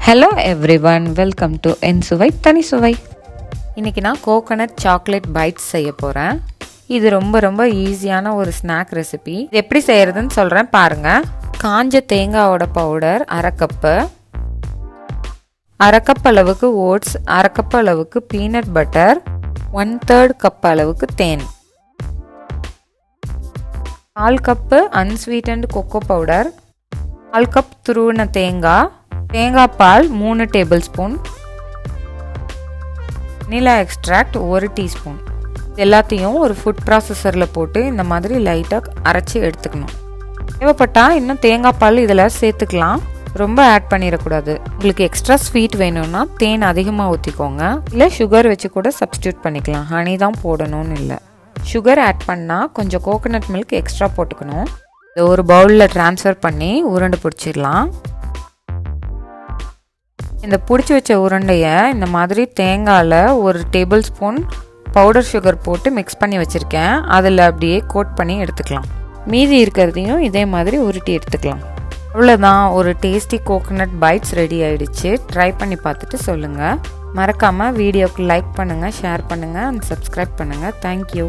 Hello everyone, welcome to என் சுவை தனி சுவை. இன்றைக்கி நான் கோகோனட் சாக்லேட் பைட்ஸ் செய்ய போகிறேன். இது ரொம்ப ஈஸியான ஒரு ஸ்நாக் ரெசிபி. இது எப்படி செய்கிறதுன்னு சொல்கிறேன் பாருங்கள். காஞ்ச தேங்காவோட பவுடர் அரை கப் அளவுக்கு ஓட்ஸ், அரை கப் அளவுக்கு பீனட் பட்டர், 1/3 கப் அளவுக்கு தேன், 4 cup unsweetened cocoa powder, 4 cup துருவின தேங்காய் பால் 3 tablespoon, vanilla extract 1 teaspoon. எல்லாத்தையும் ஒரு ஃபுட் ப்ராசஸரில் போட்டு இந்த மாதிரி லைட்டாக அரைச்சி எடுத்துக்கணும். தேவைப்பட்டால் இன்னும் தேங்காய் பால் இதில் சேர்த்துக்கலாம், ரொம்ப ஆட் பண்ணிடக்கூடாது. உங்களுக்கு எக்ஸ்ட்ரா ஸ்வீட் வேணும்னா தேன் அதிகமாக ஊற்றிக்கோங்க, இல்லை சுகர் வச்சு கூட சப்ஸ்டியூட் பண்ணிக்கலாம். ஹனி தான் போடணும்னு இல்லை. சுகர் ஆட் பண்ணால் கொஞ்சம் கோகோனட் மில்க் எக்ஸ்ட்ரா போட்டுக்கணும். இதை ஒரு பவுலில் ட்ரான்ஸ்ஃபர் பண்ணி உருண்டை பிடிச்சிடலாம். இந்த பிடிச்சி வச்ச உருண்டையை இந்த மாதிரி தேங்காயில் 1 டேபிள் ஸ்பூன் பவுடர் சுகர் போட்டு மிக்ஸ் பண்ணி வச்சுருக்கேன். அதில் அப்படியே கோட் பண்ணி எடுத்துக்கலாம். மீதி இருக்கிறதையும் இதே மாதிரி உருட்டி எடுத்துக்கலாம். அவ்வளோதான், ஒரு டேஸ்டி கோகோனட் பைட்ஸ் ரெடி ஆகிடுச்சு. ட்ரை பண்ணி பார்த்துட்டு சொல்லுங்கள். மறக்காமல் வீடியோவுக்கு லைக் பண்ணுங்கள், ஷேர் பண்ணுங்கள் அண்ட் சப்ஸ்கிரைப் பண்ணுங்கள். தேங்க்யூ.